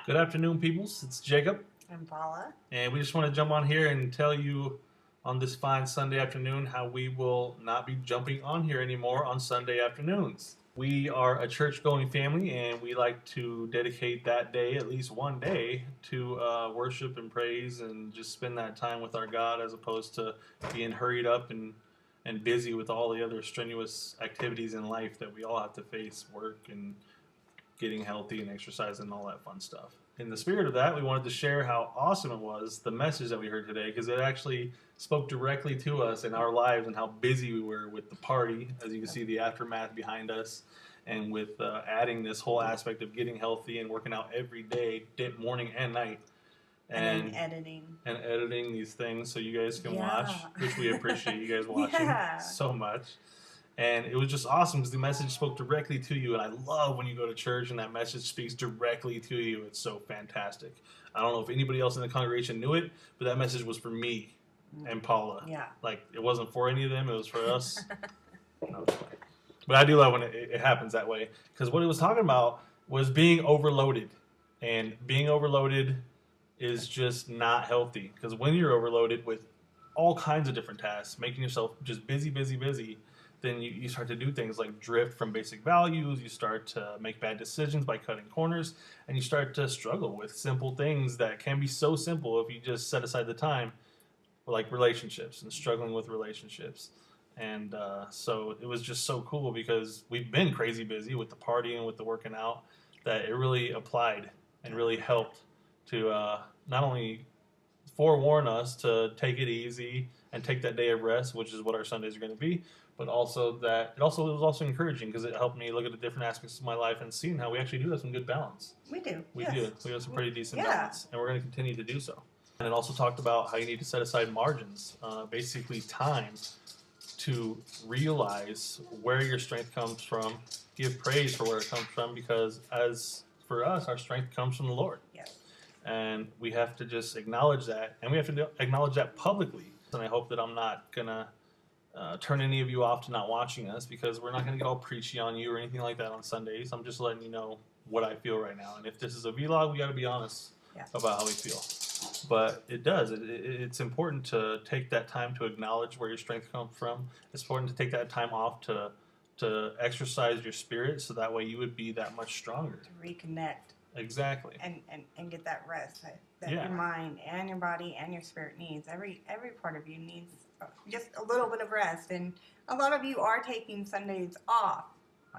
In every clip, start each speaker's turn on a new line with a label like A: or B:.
A: Good afternoon, peoples. It's Jacob,
B: I'm Paula.
A: and we just want to jump on here and tell you on this fine Sunday afternoon how we will not be jumping on here anymore on Sunday afternoons. We are a church going family, and we like to dedicate that day, at least one day, to worship and praise and just spend that time with our God as opposed to being hurried up and busy with all the other strenuous activities in life that we all have to face work and getting healthy and exercising and all that fun stuff. In the spirit of that, we wanted to share how awesome it was, the message that we heard today, because it actually spoke directly to us in our lives and how busy we were with the party, as you can see the aftermath behind us, and with adding this whole aspect of getting healthy and working out every day, morning and night.
B: And then editing.
A: And editing these things so you guys can
B: Yeah.
A: watch, which we appreciate you guys watching
B: Yeah.
A: so much. And it was just awesome because the message spoke directly to you. And I love when you go to church and that message speaks directly to you. It's so fantastic. I don't know if anybody else in the congregation knew it, but that message was for me and Paula.
B: Yeah.
A: Like, it wasn't for any of them, it was for us. No, it's fine. But I do love when it happens that way, because what it was talking about was being overloaded. And being overloaded is just not healthy, because when you're overloaded with all kinds of different tasks, making yourself just busy, then you start to do things like drift from basic values. You start to make bad decisions by cutting corners, and you start to struggle with simple things that can be so simple if you just set aside the time, like relationships and struggling with relationships. And so it was just so cool because we've been crazy busy with the partying, with the working out, that it really applied and really helped to not only forewarn us to take it easy and take that day of rest, which is what our Sundays are going to be, but also that it was also encouraging because it helped me look at the different aspects of my life and seeing how we actually do have some good balance.
B: We do.
A: We
B: yes.
A: do. We have some pretty decent
B: Yeah.
A: balance, and we're going to continue to do so. And it also talked about how you need to set aside margins, basically time to realize where your strength comes from, give praise for where it comes from, because as for us, our strength comes from the Lord.
B: Yes.
A: And we have to just acknowledge that, and we have to acknowledge that publicly. And I hope that I'm not gonna turn any of you off to not watching us, because we're not gonna get all preachy on you or anything like that on Sundays. I'm just letting you know what I feel right now, and if this is a vlog, we got to be honest about how we feel. But it does. It's important to take that time to acknowledge where your strength comes from. It's important to take that time off to exercise your spirit, so that way you would be that much stronger.
B: To reconnect.
A: Exactly.
B: And get that rest that
A: Yeah.
B: your mind and your body and your spirit needs. Every part of you needs just a little bit of rest. And a lot of you are taking Sundays off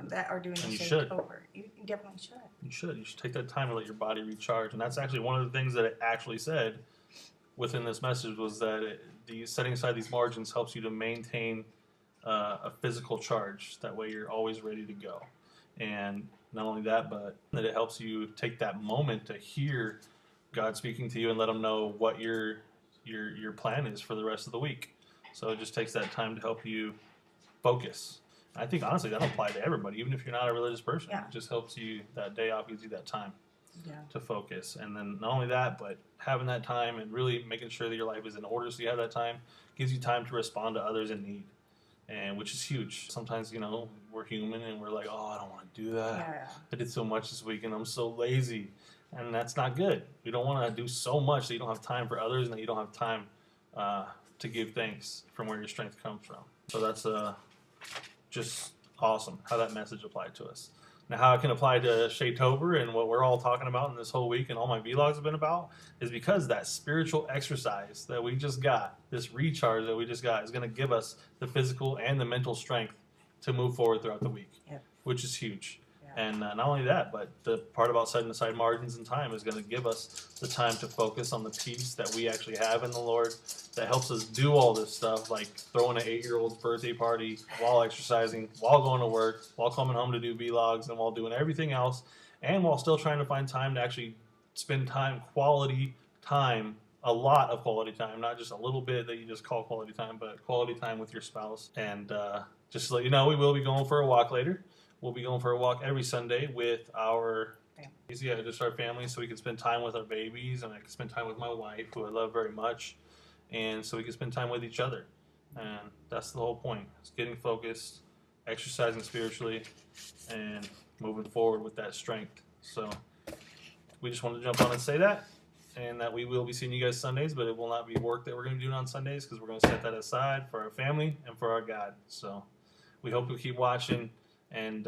B: that are doing
A: And you
B: Shaytober. You definitely should.
A: You should. You should take that time to let your body recharge. And that's actually one of the things that it actually said within this message, was that setting aside these margins helps you to maintain a physical charge. That way you're always ready to go. And not only that, but that it helps you take that moment to hear God speaking to you and let Him know what your plan is for the rest of the week. So it just takes that time to help you focus. I think honestly that'll apply to everybody, even if you're not a religious person.
B: Yeah.
A: It just helps you, that day off gives you that time
B: Yeah.
A: to focus. And then not only that, but having that time and really making sure that your life is in order so you have that time gives you time to respond to others in need. And which is huge. Sometimes, we're human and we're like, oh, I don't want to do that.
B: Yeah.
A: I did so much this week and I'm so lazy. And that's not good. We don't want to do so much that you don't have time for others and that you don't have time to give thanks from where your strength comes from. So that's just awesome how that message applied to us. Now, how it can apply to Shaytober and what we're all talking about in this whole week and all my vlogs have been about is because that spiritual exercise that we just got, this recharge that we just got, is going to give us the physical and the mental strength to move forward throughout the week, which is huge.
B: Yeah.
A: And not only that, but the part about setting aside margins and time is going to give us the time to focus on the peace that we actually have in the Lord that helps us do all this stuff, like throwing an 8-year-old's birthday party while exercising, while going to work, while coming home to do vlogs, and while doing everything else, and while still trying to find time to actually spend quality time, a lot of quality time, not just a little bit that you just call quality time, but quality time with your spouse. And just to let you know, we will be going for a walk later. We'll be going for a walk every Sunday with our just our family, so we can spend time with our babies, and I can spend time with my wife, who I love very much, and so we can spend time with each other. And that's the whole point. It's getting focused, exercising spiritually, and moving forward with that strength. So we just wanted to jump on and say that, and that we will be seeing you guys Sundays, but it will not be work that we're going to be doing on Sundays because we're going to set that aside for our family and for our God. So we hope you keep watching. And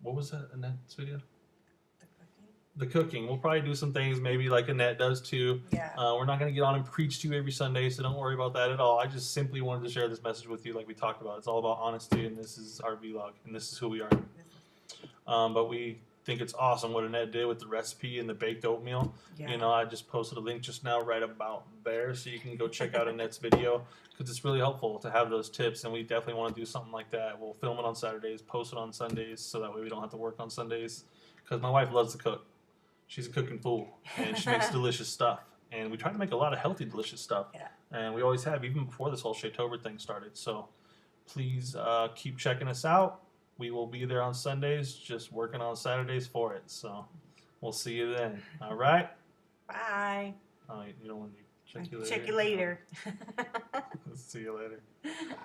A: what was that Annette's video? The cooking. We'll probably do some things maybe like Annette does too.
B: Yeah.
A: We're not going to get on and preach to you every Sunday, so don't worry about that at all. I just simply wanted to share this message with you like we talked about. It's all about honesty, and this is our vlog, and this is who we are. But we think it's awesome what Annette did with the recipe and the baked oatmeal.
B: Yeah.
A: You know, I just posted a link just now right about there, so you can go check out Annette's video because it's really helpful to have those tips, and we definitely want to do something like that. We'll film it on Saturdays, post it on Sundays, so that way we don't have to work on Sundays because my wife loves to cook. She's a cooking fool, and she makes delicious stuff. And we try to make a lot of healthy, delicious stuff.
B: Yeah.
A: And we always have, even before this whole Shaytober thing started. So please keep checking us out. We will be there on Sundays, just working on Saturdays for it. So we'll see you then. All right?
B: Bye.
A: Oh, you don't want to check you later?
B: Check you later.
A: See you later.